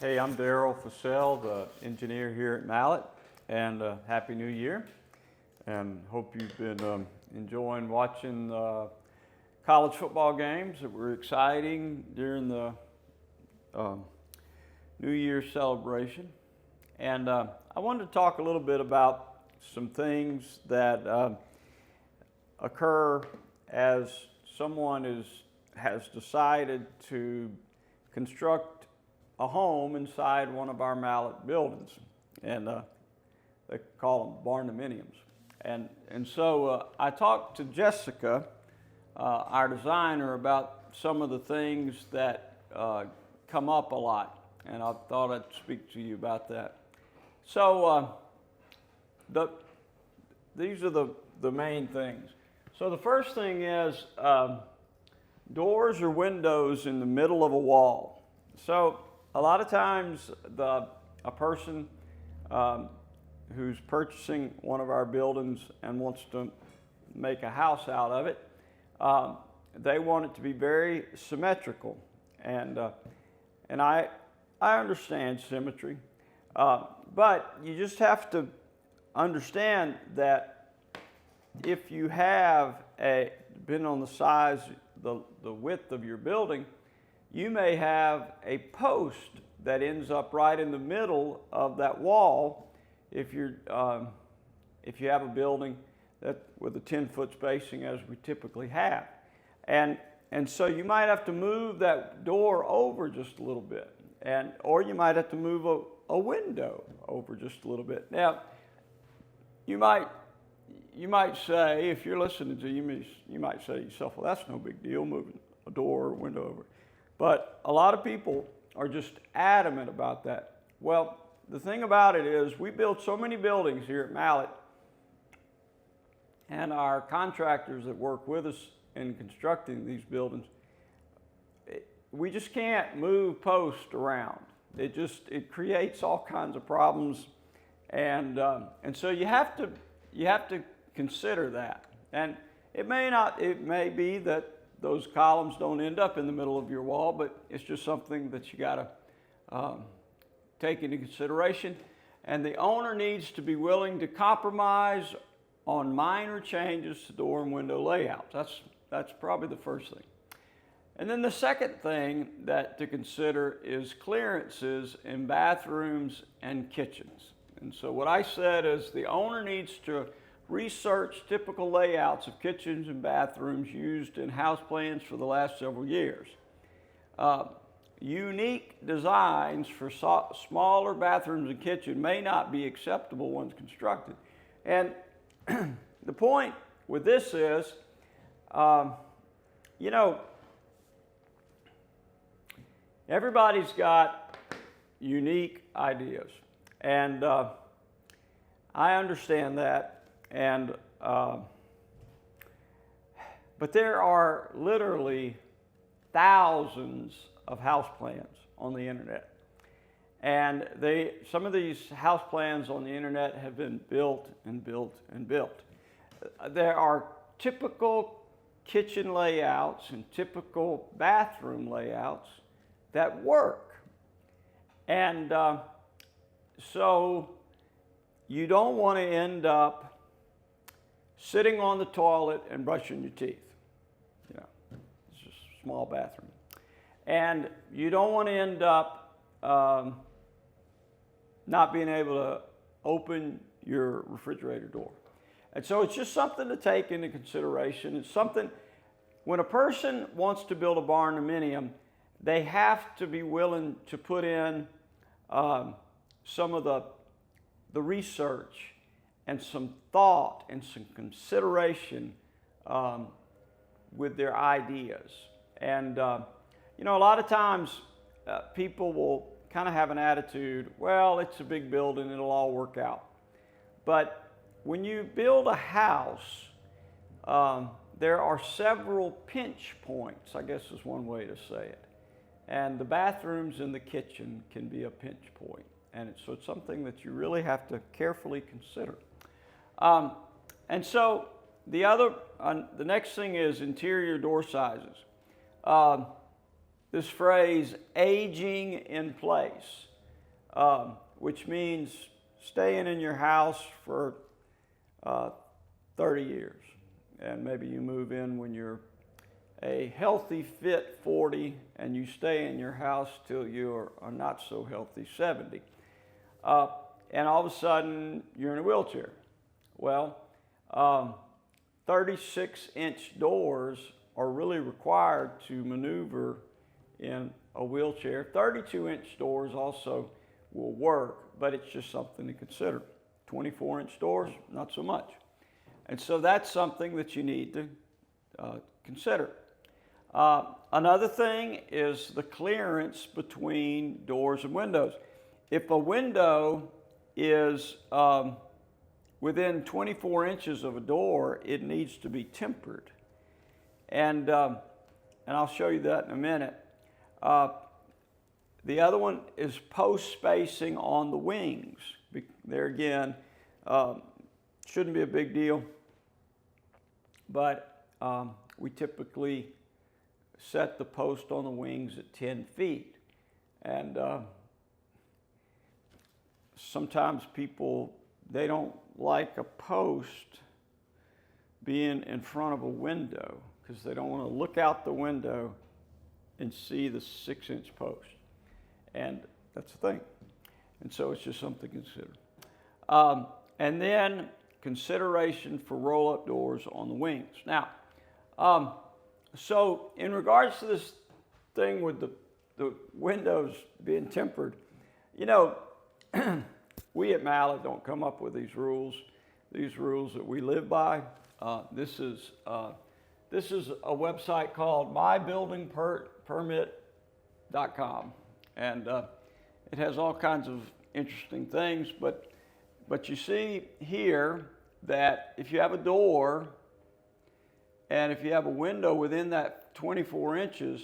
Hey, I'm Darrell Fossil, the engineer here at Mallett, and Happy New Year. And hope you've been enjoying watching college football games that were exciting during the New Year's celebration. And I wanted to talk a little bit about some things that occur as someone has decided to construct a home inside one of our Mallett buildings, and they call them Barndominiums. And so I talked to Jessica, our designer, about some of the things that come up a lot, and I thought I'd speak to you about that. So these are the main things. So the first thing is doors or windows in the middle of a wall. So a lot of times a person who's purchasing one of our buildings and wants to make a house out of it, they want it to be very symmetrical. And I understand symmetry, but you just have to understand that if you have depending on the size, the width of your building, you may have a post that ends up right in the middle of that wall if you have a building that with a 10-foot spacing as we typically have. And so you might have to move that door over just a little bit, or you might have to move a window over just a little bit. Now, you might say, if you're listening to you might say to yourself, well, that's no big deal, moving a door or a window over. But a lot of people are just adamant about that. Well, the thing about it is we build so many buildings here at Mallett, and our contractors that work with us in constructing these buildings, we just can't move posts around. It creates all kinds of problems, and so you have to consider that. And it may be that those columns don't end up in the middle of your wall, but it's just something that you got to take into consideration. And the owner needs to be willing to compromise on minor changes to door and window layouts. That's probably the first thing. And then the second thing to consider is clearances in bathrooms and kitchens. And so what I said is the owner needs to research typical layouts of kitchens and bathrooms used in house plans for the last several years. Unique designs for smaller bathrooms and kitchen may not be acceptable once constructed. And the point with this is, everybody's got unique ideas, and I understand that. And but there are literally thousands of house plans on the internet, and some of these house plans on the internet have been built and built and built. There are typical kitchen layouts and typical bathroom layouts that work, and so you don't want to end up sitting on the toilet and brushing your teeth. It's just a small bathroom. And you don't want to end up not being able to open your refrigerator door. And so it's just something to take into consideration. It's something, when a person wants to build a barndominium, they have to be willing to put in some of the research and some thought and some consideration with their ideas. And a lot of times people will kind of have an attitude, well, it's a big building, it'll all work out. But when you build a house, there are several pinch points, I guess is one way to say it. And the bathrooms in the kitchen can be a pinch point. And so it's something that you really have to carefully consider. And so the next thing is interior door sizes. this phrase, aging in place, which means staying in your house for 30 years. And maybe you move in when you're a healthy, fit 40, and you stay in your house till you're a not so healthy 70. And all of a sudden, you're in a wheelchair. Well, 36-inch doors are really required to maneuver in a wheelchair. 32-inch doors also will work, but it's just something to consider. 24-inch doors, not so much. And so that's something that you need to consider. Another thing is the clearance between doors and windows. If a window is within 24 inches of a door, it needs to be tempered. And I'll show you that in a minute. The other one is post spacing on the wings. There again, shouldn't be a big deal, but we typically set the post on the wings at 10 feet. And sometimes people, they don't like a post being in front of a window because they don't want to look out the window and see the 6-inch post. And that's the thing. And so it's just something to consider. And then consideration for roll-up doors on the wings. Now, so in regards to this thing with the windows being tempered, you know, we at Mallett don't come up with these rules that we live by. This is a website called mybuildingpermit.com, and it has all kinds of interesting things, but you see here that if you have a door and if you have a window within that 24 inches,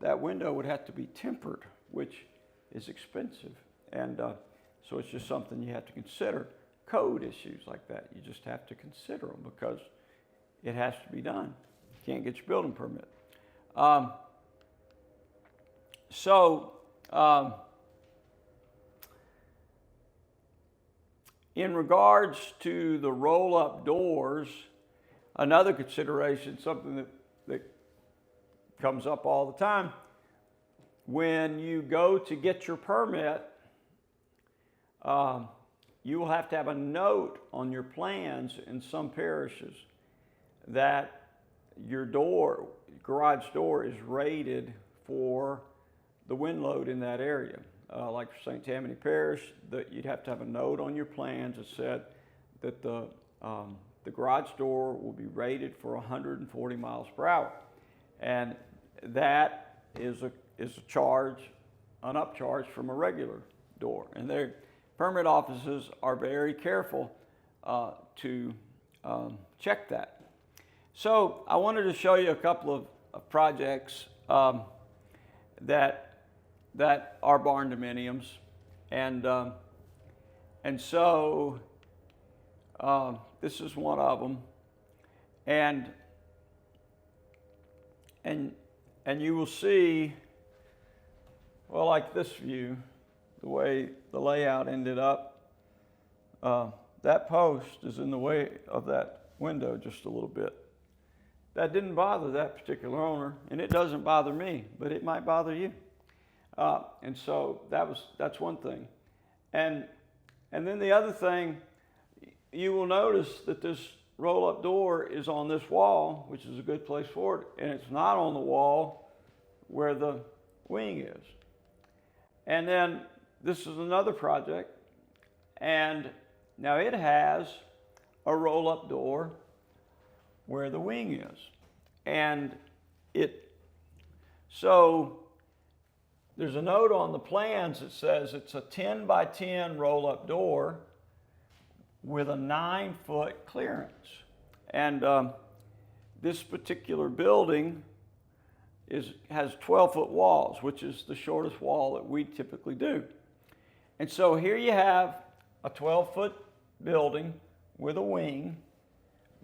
that window would have to be tempered, which is expensive. And so it's just something you have to consider. Code issues like that, you just have to consider them because it has to be done. You can't get your building permit. In regards to the roll-up doors, another consideration, something that comes up all the time, when you go to get your permit, you will have to have a note on your plans in some parishes that your garage door is rated for the wind load in that area. Like for St. Tammany Parish, you'd have to have a note on your plans that said that the garage door will be rated for 140 miles per hour. And that is a charge, an upcharge from a regular door. And their permit offices are very careful to check that. So I wanted to show you a couple of projects that are Barndominiums, and so this is one of them, and you will see, well, like this view, the way the layout ended up, that post is in the way of that window just a little bit. That didn't bother that particular owner, and it doesn't bother me, but it might bother you. And so that's one thing. And then the other thing, you will notice that this roll-up door is on this wall, which is a good place for it, and it's not on the wall where the wing is. And then this is another project, and now it has a roll-up door where the wing is. And so there's a note on the plans that says it's a 10 by 10 roll-up door with a 9-foot clearance. And this particular building has 12-foot walls, which is the shortest wall that we typically do. And so here you have a 12-foot building with a wing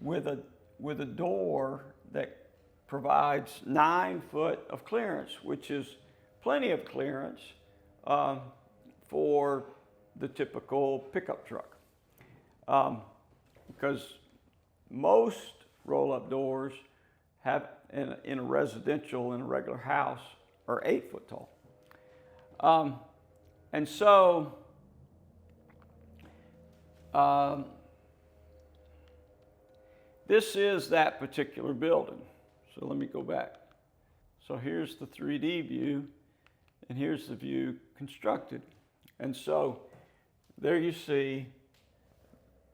with a door that provides 9 foot of clearance, which is plenty of clearance for the typical pickup truck. Because most roll-up doors have, in a residential, in a regular house, are 8 foot tall. And so, this is that particular building. So let me go back. So here's the 3D view, and here's the view constructed. And so there you see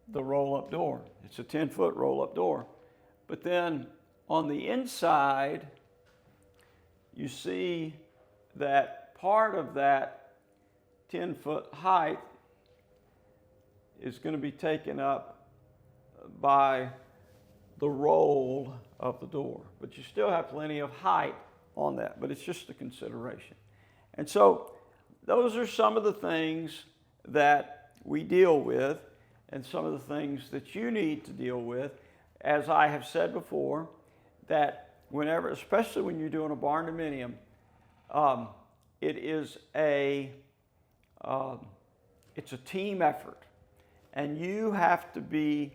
the roll-up door. It's a 10-foot roll-up door. But then on the inside, you see that part of that 10-foot height is going to be taken up by the roll of the door. But you still have plenty of height on that, but it's just a consideration. And so those are some of the things that we deal with and some of the things that you need to deal with. As I have said before, that whenever, especially when you're doing a Barndominium, it is it's a team effort, and you have to be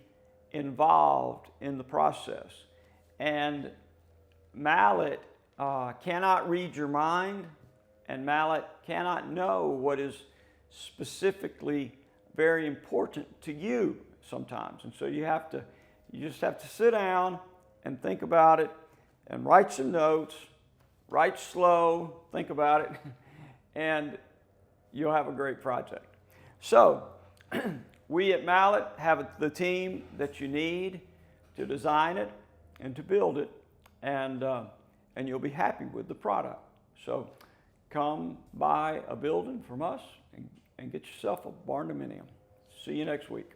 involved in the process. And Mallett cannot read your mind, and Mallett cannot know what is specifically very important to you sometimes. And so you just have to sit down and think about it and write some notes, write slow, think about it, and you'll have a great project. So we at Mallett have the team that you need to design it and to build it, and you'll be happy with the product. So come buy a building from us and get yourself a Barndominium. See you next week.